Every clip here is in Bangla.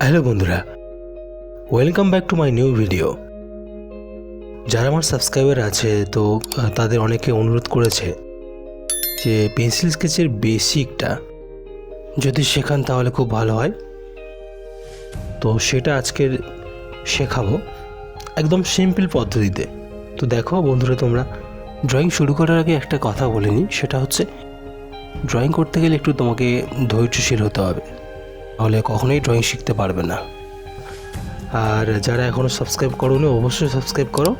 হ্যালো বন্ধুরা, welcome back to my new video. যারা আমার সাবস্ক্রাইবার আছে তো তাদের অনেকে অনুরোধ করেছে যে পেন্সিল স্কেচের বেসিকটা যদি শেখান তাহলে খুব ভালো হয়। তো সেটা আজকের শেখাবো একদম সিম্পল পদ্ধতিতে। তো দেখো বন্ধুরা, তোমরা ড্রয়িং শুরু করার আগে একটা কথা বলে নিই, সেটা হচ্ছে ড্রয়িং করতে গেলে একটু তোমাকে ধৈর্যশীল হতে হবে, তাহলে কখনোই ড্রয়িং শিখতে পারবে না। আর যারা এখনও সাবস্ক্রাইব করোনি অবশ্যই সাবস্ক্রাইব করো।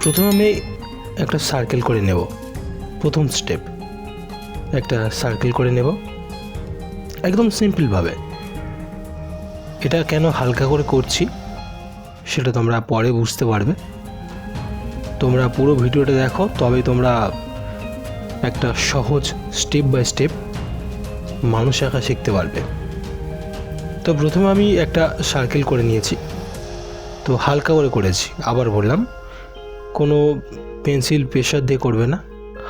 প্রথমে আমি একটা সার্কেল করে নেব। প্রথম স্টেপ, একটা সার্কেল করে নেব একদম সিম্পলভাবে। এটা কেন হালকা করে করছি সেটা তোমরা পরে বুঝতে পারবে। তোমরা পুরো ভিডিওটা দেখো, তবে তোমরা একটা সহজ স্টেপ বাই স্টেপ মানুষ আঁকা শিখতে পারবে। তো প্রথমে আমি একটা সার্কেল করে নিয়েছি, তো হালকা করে করেছি। আবার বললাম, কোনো পেন্সিল প্রেশার দিয়ে করবে না,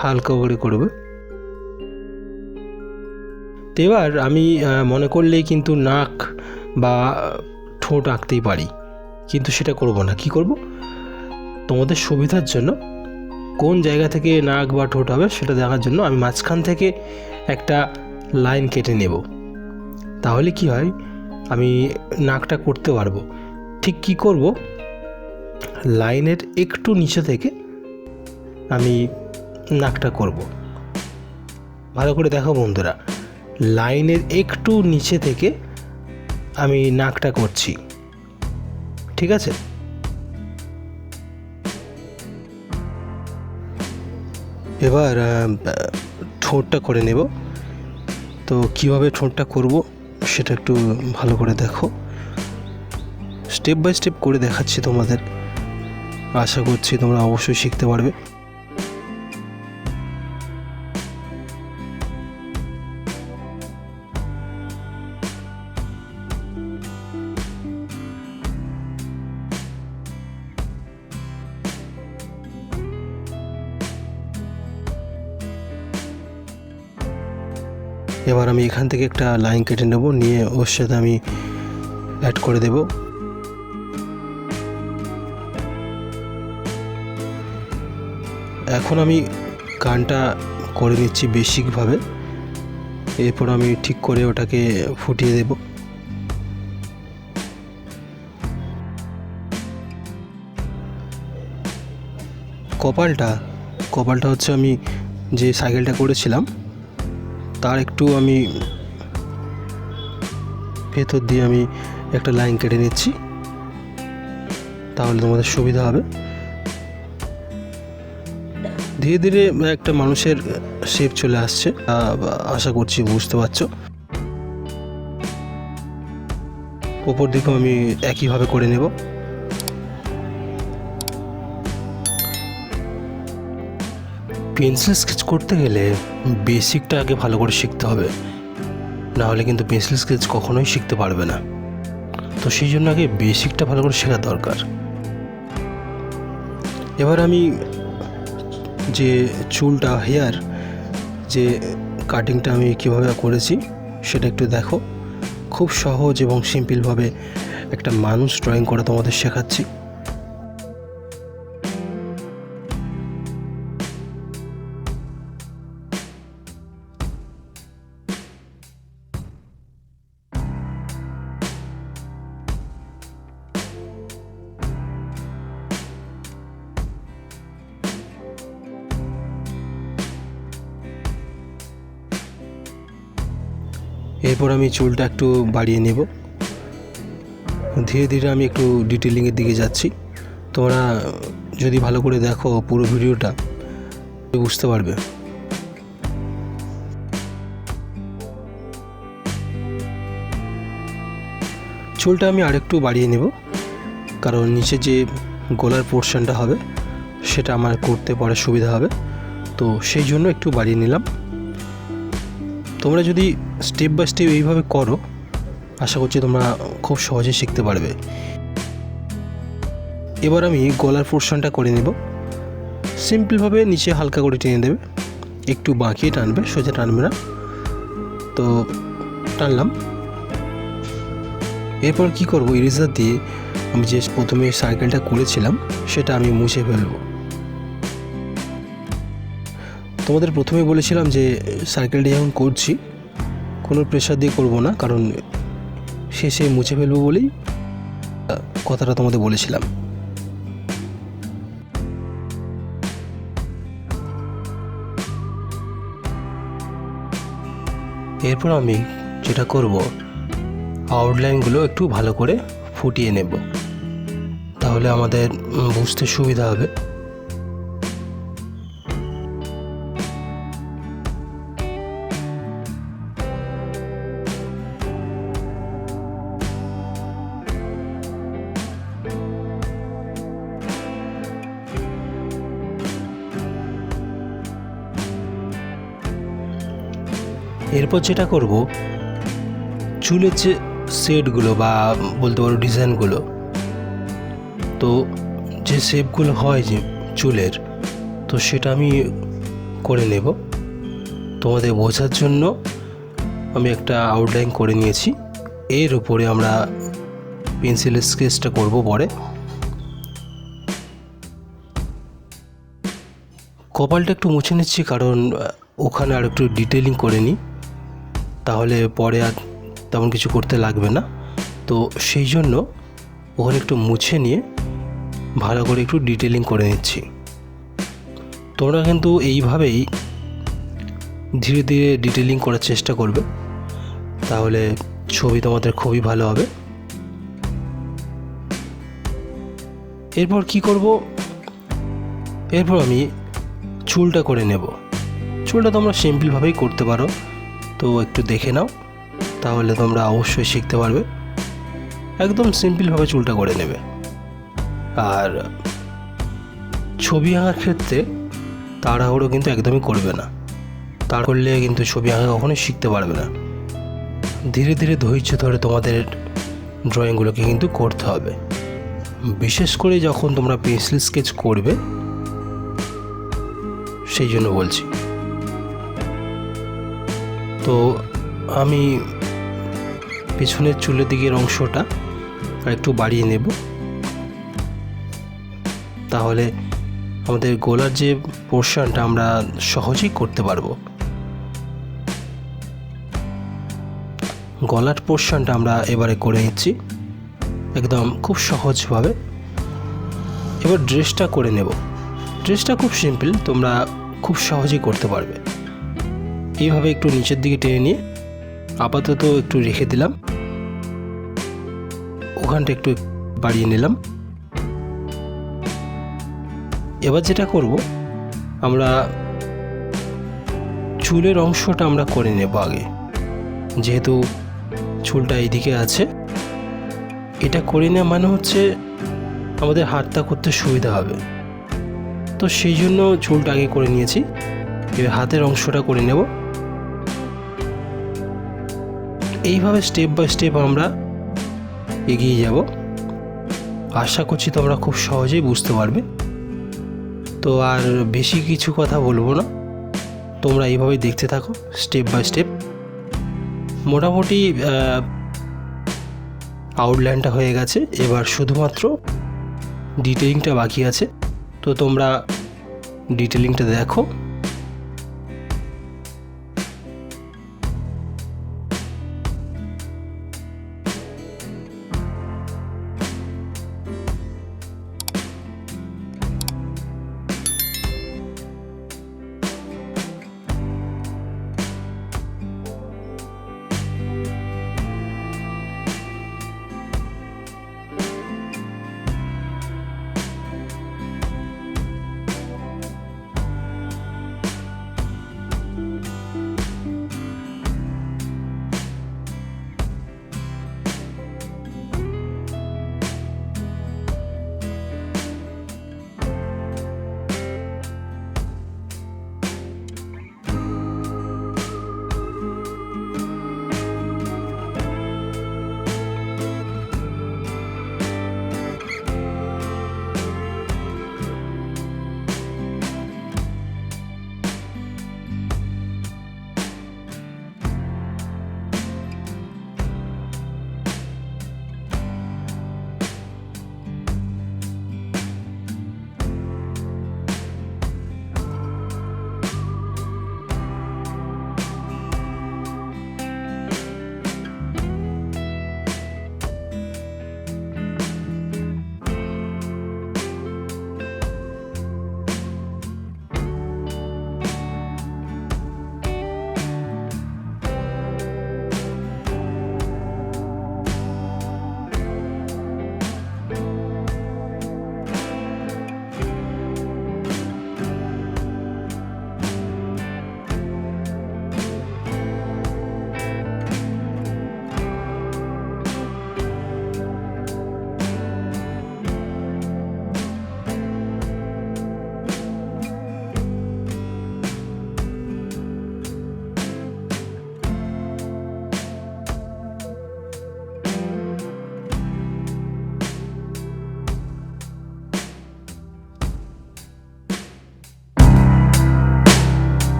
হালকা করে করবে। তো এবার আমি মনে করলেই কিন্তু নাক বা ঠোঁট আঁকতেই পারি, কিন্তু সেটা করব না। কি করব, তোমাদের সুবিধার জন্য কোন জায়গা থেকে নাক বা ঠোঁট হবে সেটা দেখার জন্য আমি মাঝখান থেকে একটা লাইন কেটে নেব। তাহলে কি হয়, আমি নাকটা করতে পারবো। ঠিক কি করব, লাইনের একটু নিচে থেকে আমি নাকটা করব। ভালো করে দেখো বন্ধুরা, লাইনের একটু নিচে থেকে আমি নাকটা করছি, ঠিক আছে? এবার ঠোঁটটা করে নেব। তো কিভাবে ঠোঁটটা করব সেটা একটু ভালো করে দেখো। স্টেপ বাই স্টেপ করে দেখাচ্ছি তোমাদের, আশা করছি তোমরা অবশ্যই শিখতে পারবে। এবার আমি এখান থেকে একটা লাইন কেটে নেব, নিয়ে ওর সাথে আমি অ্যাড করে দেব। এখন আমি গানটা করে নিচ্ছি বেসিকভাবে, এরপর আমি ঠিক করে ওটাকে ফুটিয়ে দেব। কপালটা হচ্ছে আমি যে সাইকেলটা করেছিলাম তার একটু আমি ভেতর দিয়ে আমি একটা লাইন কেটে নিচ্ছি, তাহলে তোমাদের সুবিধা হবে। ধীরে ধীরে একটা মানুষের শেপ চলে আসছে, আশা করছি বুঝতে পারছো। ওপর দিকেও আমি একইভাবে করে নেব। পেন্সিল স্কেচ করতে গেলে বেসিকটা আগে ভালো করে শিখতে হবে, নাহলে কিন্তু পেন্সিল স্কেচ কখনোই শিখতে পারবে না। তো সেই জন্য আগে বেসিকটা ভালো করে শেখা দরকার। এবার আমি যে চুলটা, হেয়ার যে কাটিংটা আমি কীভাবে করেছি সেটা একটু দেখো। খুব সহজ এবং সিম্পলভাবে একটা মানুষ ড্রয়িং করা তোমাদের শেখাচ্ছি। এরপর আমি চুলটা একটু বাড়িয়ে নেব। ধীরে ধীরে আমি একটু ডিটেলিংয়ের দিকে যাচ্ছি। তোমরা যদি ভালো করে দেখো পুরো ভিডিওটা বুঝতে পারবে। চুলটা আমি আরেকটু বাড়িয়ে নেব, কারণ নিচে যে গলার পোর্শনটা হবে সেটা আমার করতে পরে সুবিধা হবে, তো সেই জন্য একটু বাড়িয়ে নিলাম। তোমরা যদি স্টেপ বাই স্টেপ এইভাবে করো, আশা করছি তোমরা খুব সহজে শিখতে পারবে। এবার আমি গলার পোর্শনটা করে নেব। সিম্পলভাবে নিচে হালকা করে টেনে দেবে, একটু বাঁকিয়ে টানবে, সোজা টানবে না। তো টানলাম, এরপর কি করব, ইরেজার দিয়ে আমি যে প্রথমে সার্কেলটা করেছিলাম সেটা আমি মুছে ফেলব। তোমাদের প্রথমে বলেছিলাম যে সার্কেলটা যখন করছি কোনো প্রেশার দিয়ে করব না, কারণ শেষে মুছে ফেলবো বলেই কথাটা তোমাদের বলেছিলাম। এরপর আমি যেটা করব, আউটলাইনগুলো একটু ভালো করে ফুটিয়ে নেব, তাহলে আমাদের বুঝতে সুবিধা হবে। এরপর যেটা করব, চুলের যে সেটগুলো বা বলতে পারো ডিজাইনগুলো, তো যে শেপগুলো হয় যে চুলের, তো সেটা আমি করে নেব। তোমাদের বোঝার জন্য আমি একটা আউটলাইন করে নিয়েছি, এর উপরে আমরা পেন্সিলের স্কেচটা করব পরে। কপালটা একটু মুছে নিচ্ছি, কারণ ওখানে আর একটু ডিটেলিং করে নিই, তাহলে পরে আর তেমন কিছু করতে লাগবে না। তো সেই জন্য ওখানে একটু মুছে নিয়ে ভালো করে একটু ডিটেলিং করে নিচ্ছি। তোমরা কিন্তু এইভাবেই ধীরে ধীরে ডিটেলিং করার চেষ্টা করবে, তাহলে ছবি তোমাদের খুবই ভালো হবে। এরপর কি করব, এরপর আমি চুলটা করে নেব। চুলটা তোমরা সিম্পলভাবেই করতে পারো, তো একটু দেখে নাও, তাহলে তোমরা অবশ্যই শিখতে পারবে। একদম সিম্পলভাবে চুলটা করে নেবে। আর ছবি আঁকার ক্ষেত্রে তাড়াহুড়ো কিন্তু একদমই করবে না, তাড়া করলে কিন্তু ছবি আঁকা কখনোই শিখতে পারবে না। ধীরে ধীরে ধৈর্য ধরে তোমাদের ড্রয়িংগুলোকে কিন্তু করতে হবে, বিশেষ করে যখন তোমরা পেন্সিল স্কেচ করবে, সেই জন্য বলছি। তো আমি পেছনের চুলের দিকের অংশটা আর একটু বাড়িয়ে নেব, তাহলে আমাদের গলার যে পোর্শনটা আমরা সহজেই করতে পারবো। গলার পোর্শনটা আমরা এবারে করে নিচ্ছি একদম খুব সহজভাবে। এবার ড্রেসটা করে নেব। ড্রেসটা খুব সিম্পল, তোমরা খুব সহজেই করতে পারবে। এইভাবে একটু নিচের দিকে টেনে নিয়ে আপাতত একটু রেখে দিলাম, ওখানটা একটু বাড়িয়ে নিলাম। এবার যেটা করব, আমরা চুলের অংশটা আমরা করে নেব আগে। যেহেতু চুলটা এইদিকে আছে, এটা করে নেওয়া মানে হচ্ছে আমাদের হাতটা করতে সুবিধা হবে, তো সেই জন্য চুলটা আগে করে নিয়েছি। এবার হাতের অংশটা করে নেব। এইভাবে স্টেপ বাই স্টেপ আমরা এগিয়ে যাব। আশা করছি তোমরা খুব সহজেই বুঝতে পারবে। তো আর বেশি কিছু কথা বলবো না, তোমরা এইভাবেই দেখতে থাকো স্টেপ বাই স্টেপ। মোটামুটি আউটলাইনটা হয়ে গেছে, এবার শুধুমাত্র ডিটেলিংটা বাকি আছে। তো তোমরা ডিটেলিংটা দেখো।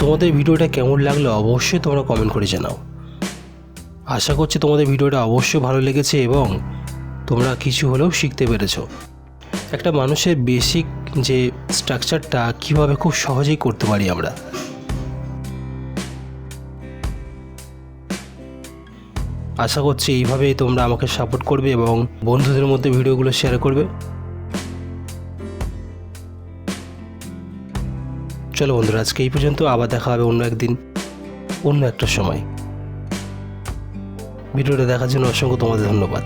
তোমাদের ভিডিওটা কেমন লাগলো অবশ্যই তোমরা কমেন্ট করে জানাও। আশা করছি তোমাদের ভিডিওটা অবশ্যই ভালো লেগেছে এবং তোমরা কিছু হলেও শিখতে পেরেছো। একটা মানুষের বেসিক যে স্ট্রাকচারটা কীভাবে খুব সহজেই করতে পারি আমরা। আশা করছি এইভাবেই তোমরা আমাকে সাপোর্ট করবে এবং বন্ধুদের মধ্যে ভিডিওগুলো শেয়ার করবে। চলো বন্ধুরা, আজকে এই পর্যন্ত। আবার দেখা হবে অন্য একদিন, অন্য একটা সময়। ভিডিওটা দেখার জন্য অসংখ্য তোমাদের ধন্যবাদ।